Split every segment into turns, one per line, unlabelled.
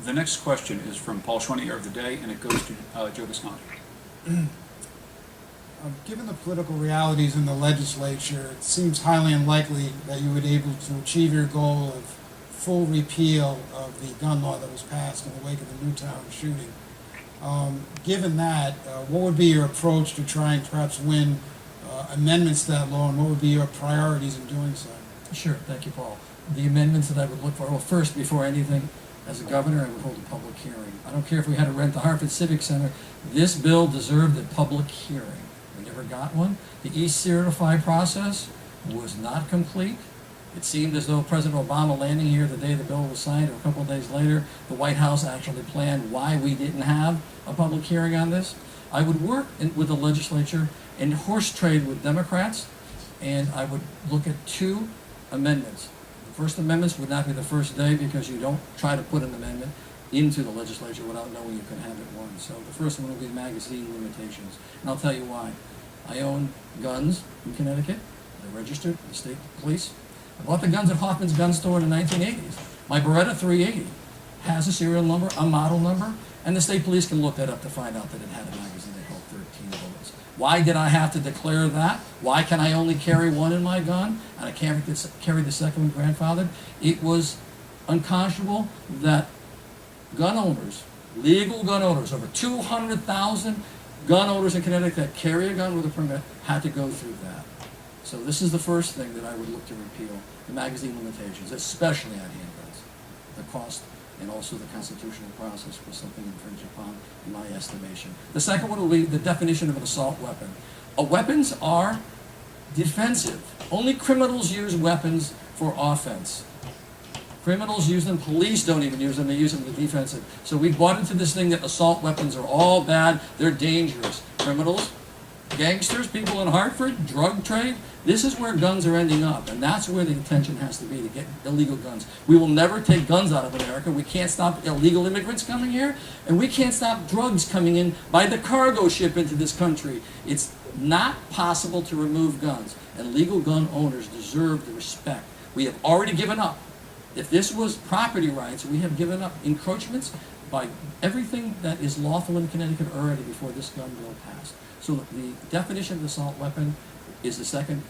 The next question is from Paul Schwenier of The Day, and it goes to Joe Visconti.
Given the political realities in the legislature, it seems highly unlikely that you would be able to achieve your goal of full repeal of the gun law that was passed in the wake of the Newtown shooting. Given that, what would be your approach to trying to perhaps win amendments to that law, and what would be your priorities in doing so?
Sure, thank you, Paul. The amendments that I would look for, well, first, before anything, as a governor, I would hold a public hearing. I don't care if we had to rent the Hartford Civic Center. This bill deserved a public hearing. We never got one. The E-Certify process was not complete. It seemed as though President Obama landing here the day the bill was signed, or a couple of days later, the White House actually planned why we didn't have a public hearing on this. I would work with the legislature and horse trade with Democrats, and I would look at two amendments. The first amendments would not be the first day, because you don't try to put an amendment into the legislature without knowing you can have it won. So the first one will be magazine limitations, and I'll tell you why. I own guns in Connecticut. They're registered with the state police. I bought the guns at Hoffman's gun store in the 1980s. My Beretta 380 has a serial number, a model number, and the state police can look that up to find out that it had a magazine that held 13 bullets. Why did I have to declare that? Why can I only carry one in my gun and I can't carry the second grandfathered? It was unconscionable that gun owners, legal gun owners, over 200,000 gun owners in Connecticut that carry a gun with a permit had to go through that. So this is the first thing that I would look to repeal, the magazine limitations, especially on handguns. The cost and also the constitutional process was something infringed upon, in my estimation. The second one will be the definition of an assault weapon. Weapons are defensive. Only criminals use weapons for offense. Criminals use them, police don't even use them, they use them for defensive. So we bought into this thing that assault weapons are all bad, they're dangerous. Criminals, gangsters, people in Hartford, drug trade, this is where guns are ending up, and that's where the attention has to be, to get illegal guns. We will never take guns out of America. We can't stop illegal immigrants coming here, and we can't stop drugs coming in by the cargo ship into this country. It's not possible to remove guns, and legal gun owners deserve the respect. We have already given up. If this was property rights, we have given up encroachments by everything that is lawful in Connecticut already before this gun bill passed. So the definition of assault weapon is the second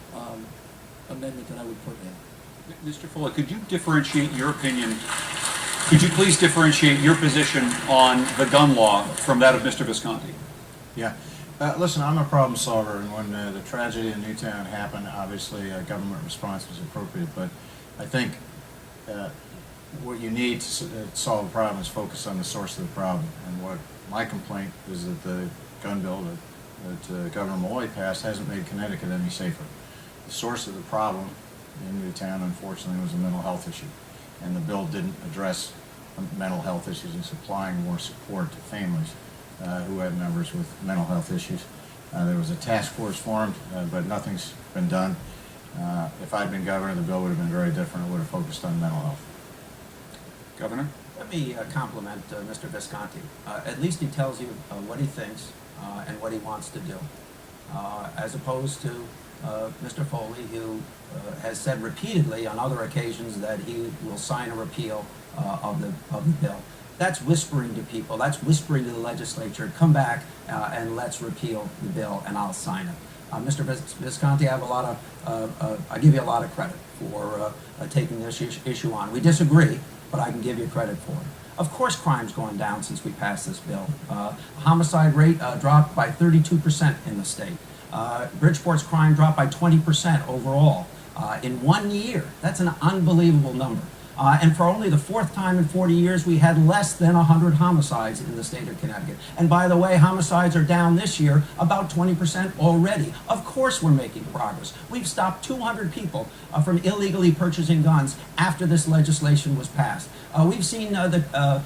amendment that I would put in.
Mr. Foley, could you differentiate your opinion? Could you please differentiate your position on the gun law from that of Mr. Visconti?
Yeah. Listen, I'm a problem solver, and when the tragedy in Newtown happened, obviously a government response was appropriate, but I think what you need to solve the problem is focus on the source of the problem. And what my complaint is that the gun bill that Governor Malloy passed hasn't made Connecticut any safer. The source of the problem in Newtown, unfortunately, was a mental health issue, and the bill didn't address mental health issues and supplying more support to families who had members with mental health issues. There was a task force formed, but nothing's been done. If I'd been governor, the bill would have been very different. It would have focused on mental health.
Governor?
Let me compliment Mr. Visconti. At least he tells you what he thinks and what he wants to do, as opposed to Mr. Foley, who has said repeatedly on other occasions that he will sign a repeal of the bill. That's whispering to people. That's whispering to the legislature. Come back and let's repeal the bill, and I'll sign it. Mr. Visconti, I give you a lot of credit for taking this issue on. We disagree, but I can give you credit for it. Of course crime's going down since we passed this bill. Homicide rate dropped by 32% in the state. Bridgeport's crime dropped by 20% overall. In 1 year, that's an unbelievable number. And for only the fourth time in 40 years, we had less than 100 homicides in the state of Connecticut. And by the way, homicides are down this year about 20% already. Of course we're making progress. We've stopped 200 people from illegally purchasing guns after this legislation was passed. We've seen that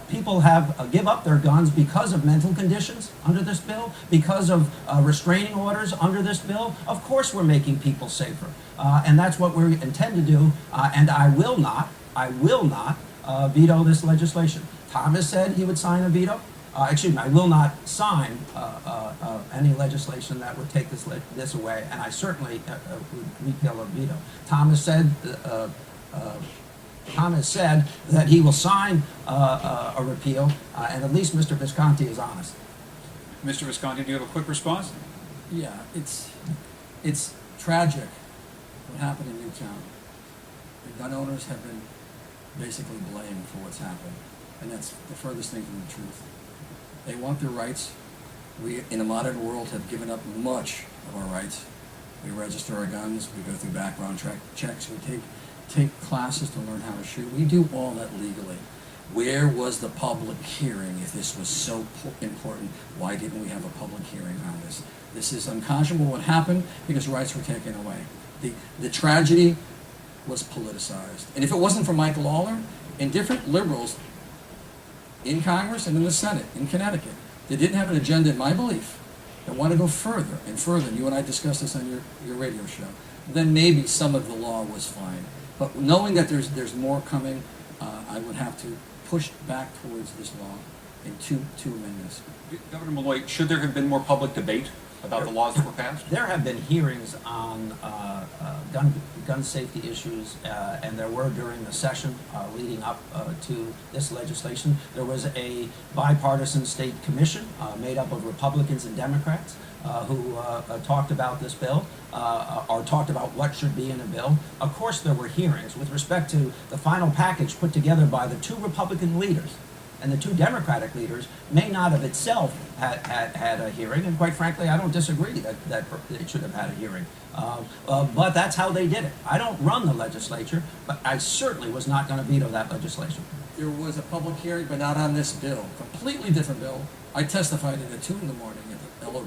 people have give up their guns because of mental conditions under this bill, because of restraining orders under this bill. Of course we're making people safer. And that's what we intend to do, and I will not veto this legislation. Thomas said he would sign a veto. Excuse me, I will not sign any legislation that would take this away, and I certainly would repeal a veto. Thomas said Tom has said that he will sign a repeal, and at least Mr. Visconti is honest.
Mr. Visconti, do you have a quick response?
Yeah, it's tragic what happened in Newtown. The gun owners have been basically blamed for what's happened, and that's the furthest thing from the truth. They want their rights. We, in a modern world, have given up much of our rights. We register our guns, we go through background checks, we take classes to learn how to shoot. We do all that legally. Where was the public hearing if this was so important? Why didn't we have a public hearing on this? This is unconscionable what happened because rights were taken away. The tragedy was politicized. And if it wasn't for Mike Lawler and different liberals in Congress and in the Senate in Connecticut, they didn't have an agenda, in my belief, that want to go further and further, and you and I discussed this on your radio show, then maybe some of the law was fine. But knowing that there's more coming, I would have to push back towards this law in two amendments.
Governor Malloy, should there have been more public debate about the laws that were passed?
There have been hearings on gun safety issues, and there were during the session leading up to this legislation. There was a bipartisan state commission made up of Republicans and Democrats who talked about this bill or talked about what should be in a bill. Of course, there were hearings with respect to the final package put together by the two Republican leaders. And the two Democratic leaders may not have itself had a hearing, and quite frankly, I don't disagree that it should have had a hearing. But that's how they did it. I don't run the legislature, but I certainly was not going to veto that legislation.
There was a public hearing, but not on this bill. Completely different bill. I testified at 2 in the morning at the LOB.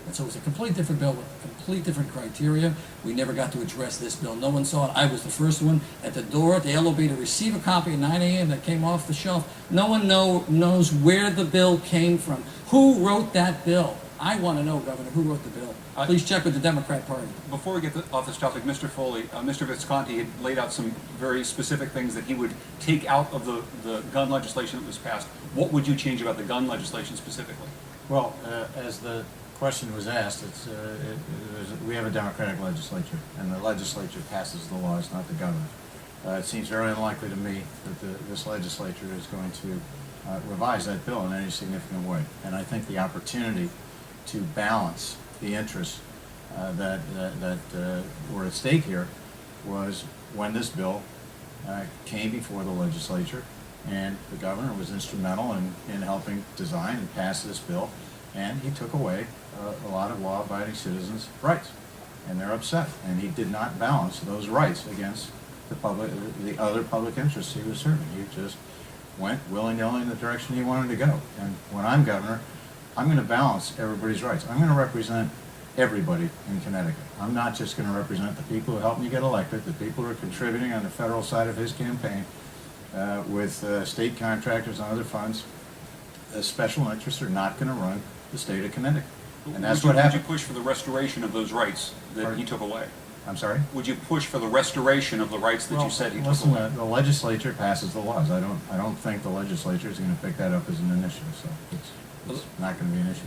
And so it was a complete different bill with complete different criteria. We never got to address this bill. No one saw it. I was the first one at the door at the LOB to receive a copy at 9 a.m. that came off the shelf. No one knows where the bill came from. Who wrote that bill? I want to know, Governor, who wrote the bill. Please check with the Democrat Party.
Before we get off this topic, Mr. Foley, Mr. Visconti had laid out some very specific things that he would take out of the gun legislation that was passed. What would you change about the gun legislation specifically?
Well, as the question was asked, we have a Democratic legislature, and the legislature passes the laws, not the governor. It seems very unlikely to me that this legislature is going to revise that bill in any significant way. And I think the opportunity to balance the interests that were at stake here was when this bill came before the legislature, and the governor was instrumental in helping design and pass this bill, and he took away a lot of law-abiding citizens' rights, and they're upset. And he did not balance those rights against the other public interests he was serving. He just went willy-nilly in the direction he wanted to go. And when I'm governor, I'm going to balance everybody's rights. I'm going to represent everybody in Connecticut. I'm not just going to represent the people who helped me get elected, the people who are contributing on the federal side of his campaign with state contractors and other funds. Special interests are not going to run the state of Connecticut. And that's what happened.
Would you push for the restoration of those rights that he took away?
I'm sorry?
Would you push for the restoration of the rights that you said he took
listen,
away?
the legislature passes the laws. I don't think the legislature is going to pick that up as an initiative, so it's not going to be an issue.